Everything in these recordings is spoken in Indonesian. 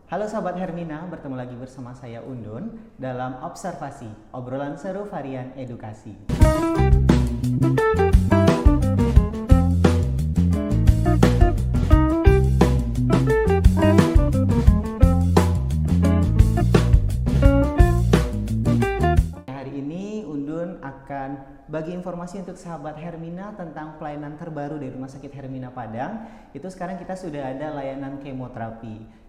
Halo sahabat Hermina, bertemu lagi bersama saya Undun dalam Observasi, obrolan seru varian edukasi. Hari ini Undun akan bagi informasi untuk sahabat Hermina tentang pelayanan terbaru dari Rumah Sakit Hermina Padang. Itu sekarang kita sudah ada layanan kemoterapi.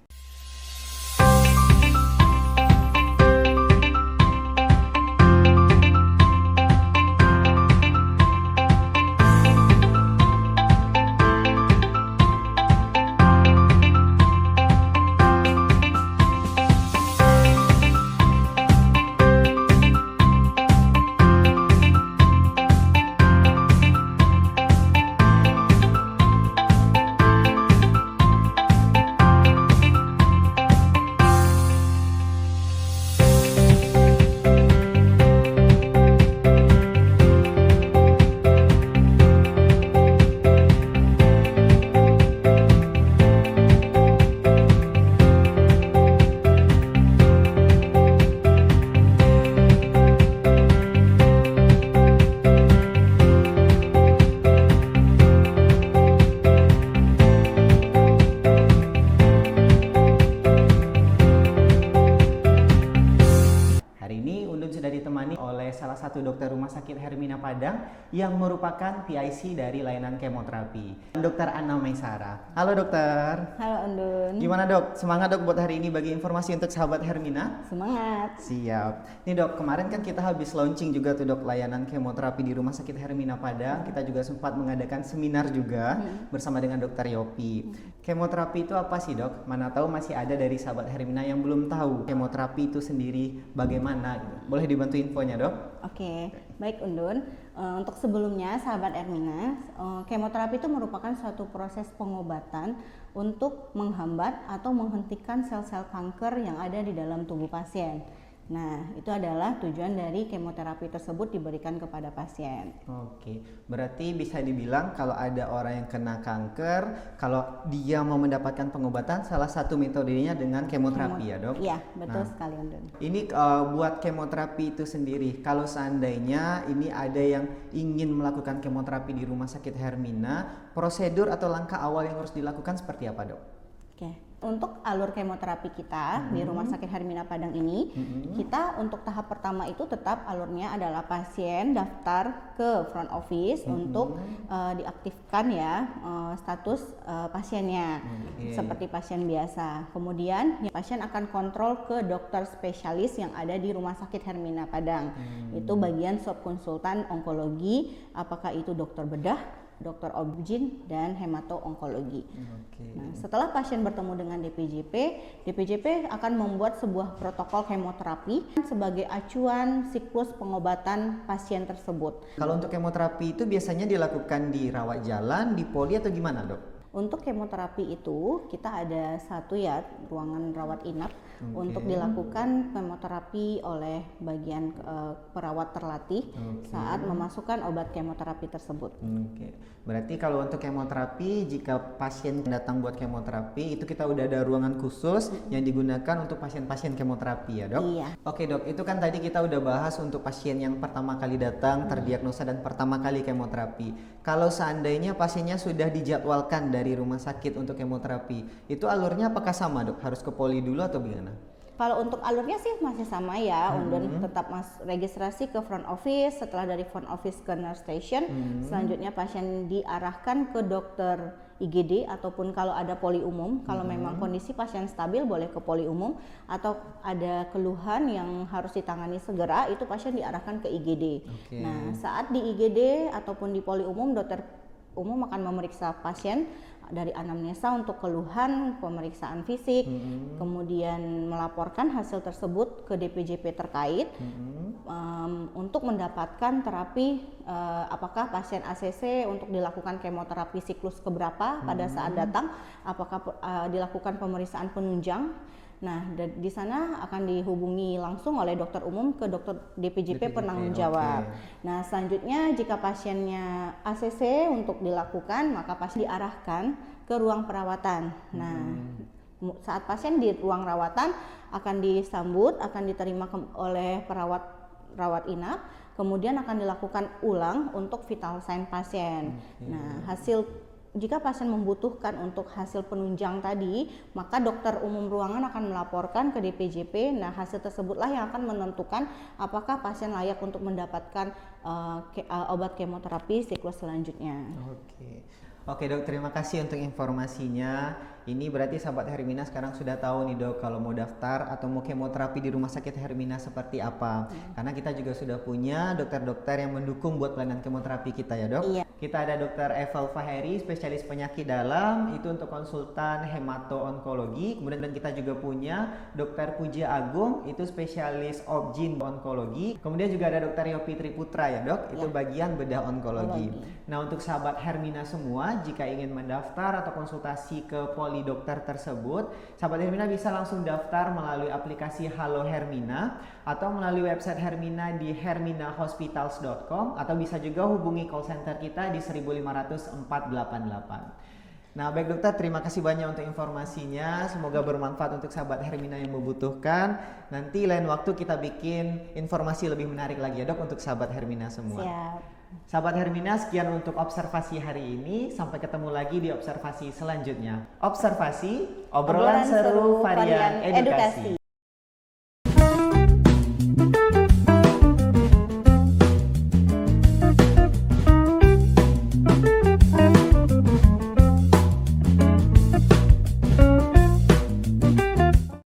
Oleh salah satu dokter Rumah Sakit Hermina Padang yang merupakan PIC dari layanan kemoterapi, Dokter Anna Maisara. Halo dokter. Halo Undun. Gimana dok? Semangat dok buat hari ini bagi informasi untuk sahabat Hermina? Semangat. Siap. Nih dok, kemarin kan kita habis launching juga tuh dok layanan kemoterapi di Rumah Sakit Hermina Padang. Kita juga sempat mengadakan seminar juga bersama dengan dokter Yopi. Kemoterapi itu apa sih dok? Mana tahu masih ada dari sahabat Hermina yang belum tahu kemoterapi itu sendiri bagaimana gitu. Boleh dibantu infonya dok? Oke, baik Undun. Untuk sebelumnya sahabat Hermina, kemoterapi itu merupakan suatu proses pengobatan untuk menghambat atau menghentikan sel-sel kanker yang ada di dalam tubuh pasien. Nah, itu adalah tujuan dari kemoterapi tersebut diberikan kepada pasien. Oke, berarti bisa dibilang kalau ada orang yang kena kanker, kalau dia mau mendapatkan pengobatan, salah satu metodenya dengan kemoterapi ya dok? Iya, betul sekali Undun. Ini buat kemoterapi itu sendiri, kalau seandainya ini ada yang ingin melakukan kemoterapi di Rumah Sakit Hermina, prosedur atau langkah awal yang harus dilakukan seperti apa dok? Oke, untuk alur kemoterapi kita di Rumah Sakit Hermina Padang ini, kita untuk tahap pertama itu tetap alurnya adalah pasien daftar ke front office untuk diaktifkan ya status pasiennya seperti pasien biasa. Kemudian pasien akan kontrol ke dokter spesialis yang ada di Rumah Sakit Hermina Padang. Itu bagian subkonsultan onkologi, apakah itu dokter bedah, dokter obgyn dan hemato-onkologi. Nah, setelah pasien bertemu dengan DPJP akan membuat sebuah protokol kemoterapi sebagai acuan siklus pengobatan pasien tersebut. Kalau untuk kemoterapi itu biasanya dilakukan di rawat jalan, di poli atau gimana dok? Untuk kemoterapi itu kita ada satu ya ruangan rawat inap untuk dilakukan kemoterapi oleh bagian perawat terlatih saat memasukkan obat kemoterapi tersebut. Berarti kalau untuk kemoterapi jika pasien datang buat kemoterapi itu kita udah ada ruangan khusus yang digunakan untuk pasien-pasien kemoterapi ya dok? Iya. Oke dok, itu kan tadi kita udah bahas untuk pasien yang pertama kali datang terdiagnosa dan pertama kali kemoterapi. Kalau seandainya pasiennya sudah dijadwalkan dari rumah sakit untuk kemoterapi, itu alurnya apakah sama dok? Harus ke poli dulu atau gimana? Kalau untuk alurnya sih masih sama ya, Undun tetap registrasi ke front office, setelah dari front office ke nurse station, selanjutnya pasien diarahkan ke dokter IGD ataupun kalau ada poli umum, kalau memang kondisi pasien stabil boleh ke poli umum, atau ada keluhan yang harus ditangani segera, itu pasien diarahkan ke IGD. Nah, saat di IGD ataupun di poli umum, dokter umum akan memeriksa pasien dari anamnesa untuk keluhan, pemeriksaan fisik, kemudian melaporkan hasil tersebut ke DPJP terkait untuk mendapatkan terapi apakah pasien ACC untuk dilakukan kemoterapi siklus keberapa pada saat datang, apakah dilakukan pemeriksaan penunjang. Nah, di sana akan dihubungi langsung oleh dokter umum ke dokter DPJP penanggung jawab. Nah, selanjutnya jika pasiennya ACC untuk dilakukan, maka pasien diarahkan ke ruang perawatan. Nah, Saat pasien di ruang rawatan akan disambut, akan diterima oleh rawat inap, kemudian akan dilakukan ulang untuk vital sign pasien. Nah, jika pasien membutuhkan untuk hasil penunjang tadi, maka dokter umum ruangan akan melaporkan ke DPJP. Nah, hasil tersebutlah yang akan menentukan apakah pasien layak untuk mendapatkan obat kemoterapi siklus selanjutnya. Oke dok, terima kasih untuk informasinya. Ini berarti sahabat Hermina sekarang sudah tahu nih dok, kalau mau daftar atau mau kemoterapi di rumah sakit Hermina seperti apa. Karena kita juga sudah punya dokter-dokter yang mendukung buat pelayanan kemoterapi kita ya dok. Iya. Kita ada Dr. Evel Faheri, spesialis penyakit dalam, itu untuk konsultan hemato-onkologi. Kemudian kita juga punya Dr. Puja Agung, itu spesialis obgyn onkologi. Kemudian juga ada Dr. Yopi Triputra ya dok, itu bagian bedah onkologi. Nah untuk sahabat Hermina semua, jika ingin mendaftar atau konsultasi ke poli dokter tersebut, sahabat Hermina bisa langsung daftar melalui aplikasi Halo Hermina atau melalui website Hermina di herminahospitals.com, atau bisa juga hubungi call center kita di 1500488. Nah baik dokter, terima kasih banyak untuk informasinya, semoga bermanfaat untuk sahabat Hermina yang membutuhkan. Nanti lain waktu kita bikin informasi lebih menarik lagi ya dok untuk sahabat Hermina semua. Siap. Sahabat Hermina, sekian untuk observasi hari ini. Sampai ketemu lagi di observasi selanjutnya. Observasi, obrolan seru varian edukasi.